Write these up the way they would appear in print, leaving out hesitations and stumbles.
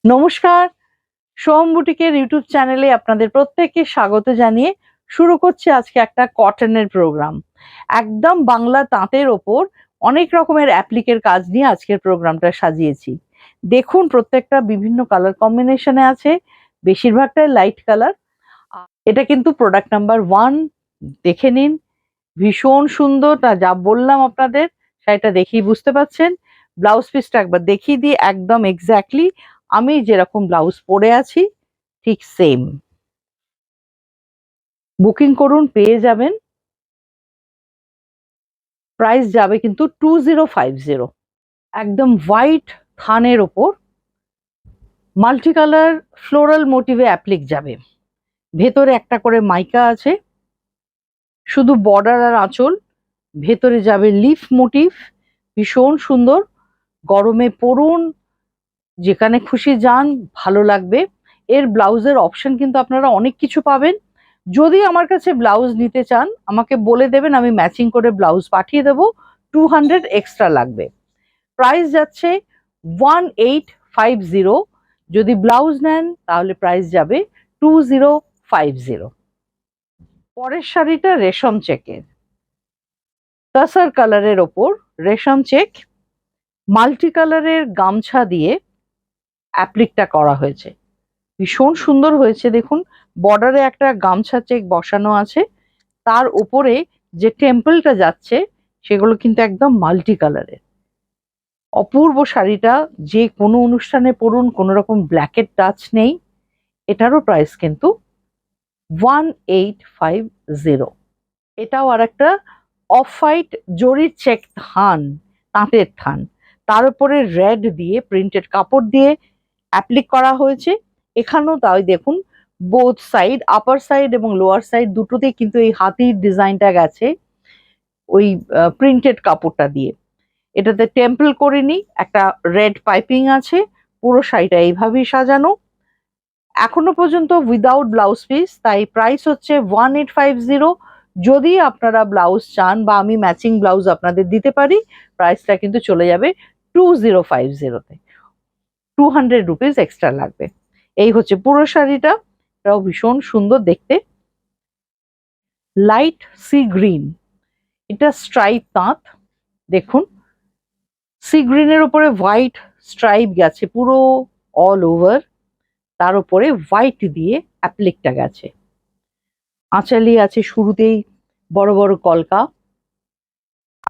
নমস্কার, সোহম বুটিকের ইউটিউব চ্যানেলে আপনাদের প্রত্যেককে স্বাগত জানিয়ে শুরু করছি আজকে একটা কটনের প্রোগ্রাম। একদম বাংলা তাঁতের ওপর অনেক রকমের অ্যাপ্লিকের কাজ নিয়ে আজকের প্রোগ্রামটা সাজিয়েছি। দেখুন প্রত্যেকটা বিভিন্ন কালার কম্বিনেশনে আছে, বেশিরভাগটাই লাইট কালার। এটা কিন্তু প্রোডাক্ট নাম্বার 1, দেখে নিন। ভীষণ সুন্দর, তা যা বললাম আপনাদের শাড়িটা দেখেই বুঝতে পারছেন। ব্লাউজ পিসটা একবার দেখিয়ে দিই, একদম এক্স্যাক্টলি আমি যেরকম ব্লাউজ পরে আছি ঠিক সেম। বুকিং করুন, পেয়ে যাবেন। প্রাইস যাবে কিন্তু 2050। একদম হোয়াইট থানের ওপর মাল্টি কালার ফ্লোরাল মোটিভে অ্যাপ্লিক যাবে। ভেতরে একটা করে মাইকা আছে, শুধু বর্ডার আর আঁচল। ভেতরে যাবে লিফ মোটিভ, ভীষণ সুন্দর। গরমে পরুন, যেখানে খুশি যান, ভালো লাগবে। এর ব্লাউজের অপশন কিন্তু আপনারা অনেক কিছু পাবেন। যদি আমার কাছে ব্লাউজ নিতে চান আমাকে বলে দেবেন, আমি ম্যাচিং করে ব্লাউজ পাঠিয়ে দেবো। 200 এক্সট্রা লাগবে। প্রাইস যাচ্ছে 1850। যদি ব্লাউজ নেন তাহলে প্রাইস যাবে 2050। পরের শাড়িটা রেশম চেকের, টাসার কালারের ওপর রেশম চেক, মাল্টি কালারের গামছা দিয়ে অ্যাপ্লিকটা করা হয়েছে। ভীষণ সুন্দর হয়েছে দেখুন। বর্ডারে একটা গামছা চেক বসানো আছে, তার উপরে যে টেম্পলটা যাচ্ছে সেগুলো কিন্তু একদম মাল্টি কালারের। অপূর্ব শাড়িটা, যে কোনো অনুষ্ঠানে পরুন, কোনো রকম ব্ল্যাকের টাচ নেই। এটারও প্রাইস কিন্তু 1850। এটাও আর একটা অফ হোয়াইট জরির চেক থান, তাঁতের থান, তার উপরে রেড দিয়ে প্রিন্টেড কাপড় দিয়ে অ্যাপ্লিক করা হয়েছে। এখানেও তাই দেখুন, বোথ সাইড, আপার সাইড এবং লোয়ার সাইড দুটোতেই কিন্তু এই হাতির ডিজাইনটা গেছে ওই প্রিন্টেড কাপড়টা দিয়ে। এটাতে টেম্পল করিনি, একটা রেড পাইপিং আছে। পুরো শাড়িটা এইভাবেই সাজানো, এখনো পর্যন্ত উইদাউট ব্লাউজ পিস, তাই প্রাইস হচ্ছে 1850। যদি আপনারা ব্লাউজ চান বা আমি ম্যাচিং ব্লাউজ আপনাদের দিতে পারি, প্রাইসটা কিন্তু চলে যাবে 2050-তে। 200 রুপিস এক্সট্রা লাগবে। এই হচ্ছে পুরো শাড়িটা, এটাও ভীষণ সুন্দর দেখতে। লাইট সি গ্রিন, এটা স্ট্রাইপ তাঁত। দেখুন, সি গ্রিনের উপরে হোয়াইট স্ট্রাইপ গেছে পুরো অল ওভার, তার উপরে হোয়াইট দিয়ে অ্যাপ্লিকটা গেছে। আঁচালি আছে শুরুতেই বড় বড় কলকা,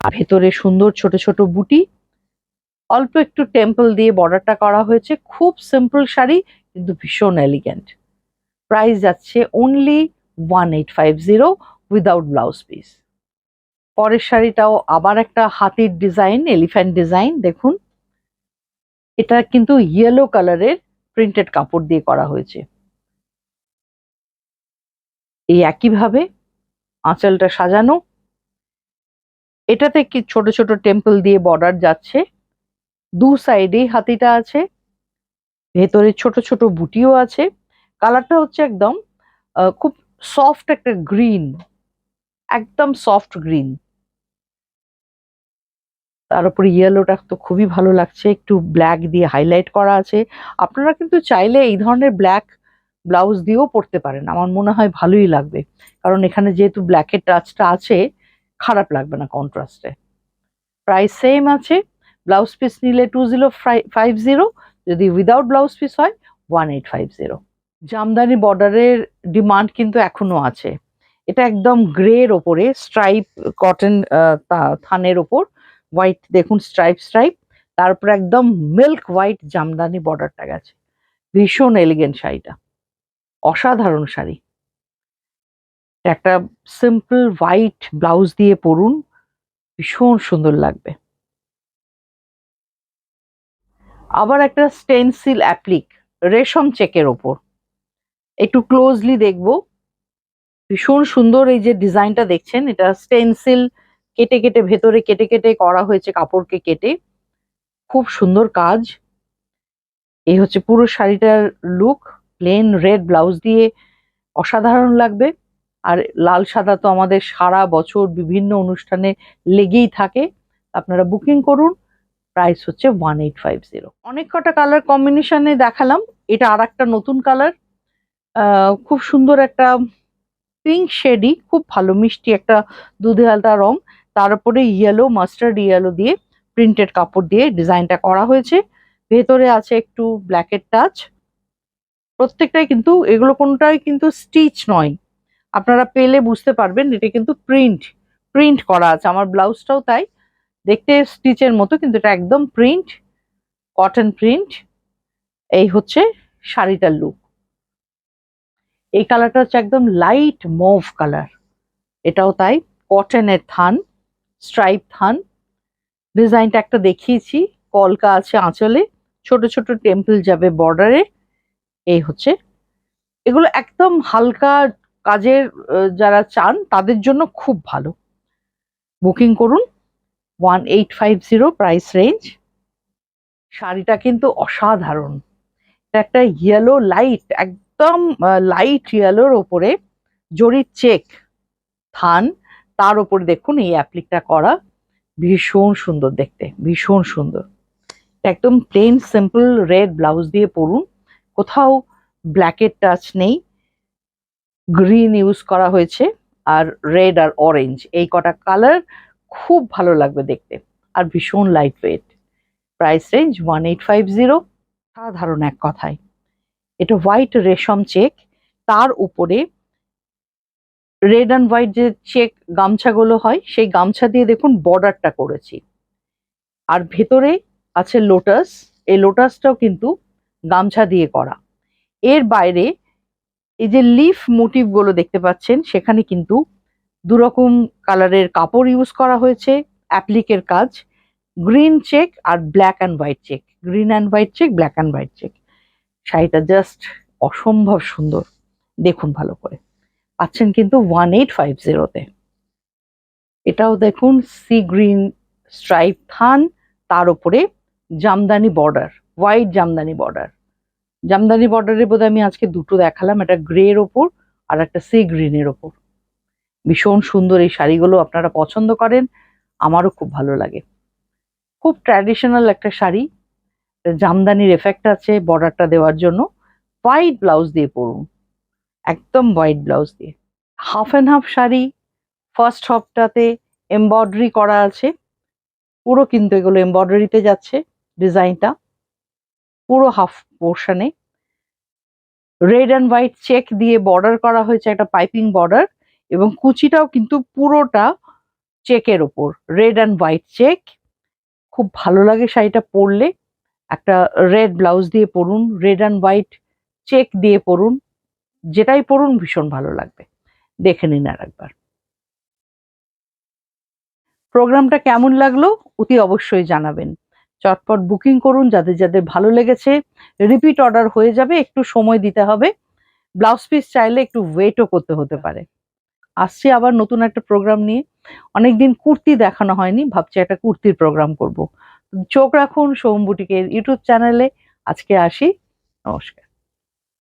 আর ভেতরে সুন্দর ছোট ছোট বুটি। অল্প একটু টেম্পল দিয়ে বর্ডারটা করা হয়েছে। খুব সিম্পল শাড়ি কিন্তু ভীষণ এলিগেন্ট। প্রাইস যাচ্ছে অনলি 1850 উইদাউট ব্লাউজ পিস। পরের শাড়িটাও আবার একটা হাতির ডিজাইন, এলিফ্যান্ট ডিজাইন। দেখুন, এটা কিন্তু ইয়েলো কালারের প্রিন্টেড কাপড় দিয়ে করা হয়েছে। এই একইভাবে আঁচলটা সাজানো, এটাতে কি ছোট ছোট টেম্পল দিয়ে বর্ডার যাচ্ছে। দু সাইডেই হাতিটা আছে, ভেতরে ছোট ছোট বুটিও আছে। কালারটা হচ্ছে একদম খুব সফট একটা গ্রিন, একদম সফট গ্রিন। তার উপরে ইয়েলোটা তো খুবই ভালো লাগছে, একটু ব্ল্যাক দিয়ে হাইলাইট করা আছে। আপনারা কিন্তু চাইলে এই ধরনের ব্ল্যাক ব্লাউজ দিয়েও পরতে পারেন, আমার মনে হয় ভালোই লাগবে। কারণ এখানে যেহেতু ব্ল্যাকের টাচটা আছে, খারাপ লাগবে না কন্ট্রাস্টে। প্রাইস সেম আছে। ব্লাউজ পিস নিলে 2050, যদি উইদাউট ব্লাউজ পিস হয় 1850। জামদানি বর্ডারের ডিমান্ড কিন্তু এখনো আছে। এটা একদম গ্রের ওপরে স্ট্রাইপ কটন থানের ওপর হোয়াইট, দেখুন স্ট্রাইপ স্ট্রাইপ, তারপর একদম মিল্ক হোয়াইট জামদানি বর্ডারটা গেছে। ভীষণ এলিগেন্ট শাড়িটা, অসাধারণ শাড়ি। একটা সিম্পল হোয়াইট ব্লাউজ দিয়ে পরুন, ভীষণ সুন্দর লাগবে। আবার একটা স্টেনসিল অ্যাপ্লিক রেশম চেকের ওপর, একটু ক্লোজলি দেখবো। ভীষণ সুন্দর এই যে ডিজাইনটা দেখছেন, এটা স্টেনসিল কেটে কেটে, ভেতরে কেটে কেটে করা হয়েছে, কাপড়কে কেটে। খুব সুন্দর কাজ। এই হচ্ছে পুরো শাড়িটার লুক। প্লেন রেড ব্লাউজ দিয়ে অসাধারণ লাগবে। আর লাল সাদা তো আমাদের সারা বছর বিভিন্ন অনুষ্ঠানে লেগেই থাকে। আপনারা বুকিং করুন, প্রাইস হচ্ছে 1850। অনেক কটা কালার কম্বিনেশনে দেখালাম, এটা আর একটা নতুন কালার, খুব সুন্দর একটা পিঙ্ক শেডই, খুব ভালো মিষ্টি একটা দুধে হালকা রং, তার উপরে ইয়েলো, মাস্টার্ড ইয়েলো দিয়ে প্রিন্টেড কাপড় দিয়ে ডিজাইনটা করা হয়েছে। ভেতরে আছে একটু ব্ল্যাকের টাচ। প্রত্যেকটাই কিন্তু, এগুলো কোনটাই কিন্তু স্টিচ নয়, আপনারা পেলে বুঝতে পারবেন এটা কিন্তু প্রিন্ট প্রিন্ট করা আছে। আমার ব্লাউজটাও তাই, দেখতে স্টিচের মতো কিন্তু এটা একদম প্রিন্ট, কটন প্রিন্ট। এই হচ্ছে শাড়িটার লুক। এই কালারটা হচ্ছে একদম লাইট মুভ কালার, এটাও তাই, কটনের থান, স্ট্রাইপ থান। ডিজাইনটা একটা দেখিয়েছি, কলকা আছে আঁচলে, ছোট ছোট টেম্পল যাবে বর্ডারে। এই হচ্ছে, এগুলো একদম হালকা কাজের যারা চান তাদের জন্য খুব ভালো। বুকিং করুন 1850 প্রাইস রেঞ্জ। শাড়িটা কিন্তু অসাধারণ, এটা একটা ইয়েলো লাইট, একদম লাইট ইয়েলোর ওপরে জরির চেক থান, তার উপরে দেখুন এই অ্যাপ্লিকটা করা, ভীষণ সুন্দর দেখতে, ভীষণ সুন্দর। একদম প্লেন সিম্পল রেড ব্লাউজ দিয়ে পরুন, কোথাও ব্ল্যাকের টাচ নেই, গ্রিন ইউজ করা হয়েছে, আর রেড আর অরেঞ্জ, এই কটা কালার খুব ভালো লাগবে দেখতে, আর ভীষণ লাইট ওয়েট। Price range 1850। সাধারণ এক কথায়, এটা হোয়াইট রেশম চেক, তার উপরে রেড অ্যান্ড হোয়াইট যে চেক গামছাগুলো হয় সেই গামছা দিয়ে দেখুন বর্ডারটা করেছি, আর ভেতরে আছে লোটাস, এই লোটাসটাও কিন্তু গামছা দিয়ে করা। এর বাইরে এই যে লিফ মোটিভ গুলো দেখতে পাচ্ছেন, সেখানে কিন্তু দুরকম কালারের কাপড় ইউজ করা হয়েছে, অ্যাপ্লিকের কাজ, গ্রিন চেক আর black and white check, green and white check, black and white check. শাড়িটা জাস্ট অসম্ভব সুন্দর, দেখুন ভালো করে। পাচ্ছেন কিন্তু 1850-তে। এটাও দেখুন সি গ্রিন স্ট্রাইপ থান, তার উপরে Jamdani border, white Jamdani border. Jamdani বর্ডারের বোধহয় আমি আজকে দুটো দেখালাম, একটা গ্রে এর ওপর আর একটা সি গ্রিনের ওপর। ভীষণ সুন্দর এই শাড়িগুলো, আপনারা পছন্দ করেন, আমারও খুব ভালো লাগে। খুব ট্র্যাডিশনাল একটা শাড়ি, জামদানির এফেক্ট আছে বর্ডারটা দেওয়ার জন্য। হোয়াইট ব্লাউজ দিয়ে পরুন, একদম হোয়াইট ব্লাউজ দিয়ে। Half and half sari, first হাফটাতে এমব্রয়ডারি করা আছে, পুরো কিন্তু এগুলো এমব্রয়ডারিতে যাচ্ছে ডিজাইনটা, পুরো হাফ পোর্শনে রেড অ্যান্ড হোয়াইট চেক দিয়ে বর্ডার করা হয়েছে, একটা পাইপিং বর্ডার, এবং কুচিটাও কিন্তু পুরোটা চেকের ওপর রেড অ্যান্ড হোয়াইট চেক। খুব ভালো লাগে শাড়িটা পরলে। একটা রেড ব্লাউজ দিয়ে পরুন, রেড অ্যান্ড হোয়াইট চেক দিয়ে পরুন, যেটাই পরুন ভীষণ ভালো লাগবে। দেখে নিন আর একবার। প্রোগ্রামটা কেমন লাগলো অতি অবশ্যই জানাবেন। চটপট বুকিং করুন, যাদের যাদের ভালো লেগেছে। রিপিট অর্ডার হয়ে যাবে, একটু সময় দিতে হবে। ব্লাউজ পিস চাইলে একটু ওয়েটও করতে হতে পারে। আসছি আবার নতুন একটা প্রোগ্রাম নিয়ে। অনেকদিন কুর্তি দেখানো হয়নি, ভাবছি একটা কুর্তির প্রোগ্রাম করব। চোখ রাখুন সোম বুটিকের ইউটিউব চ্যানেলে। আজকে আসি, নমস্কার।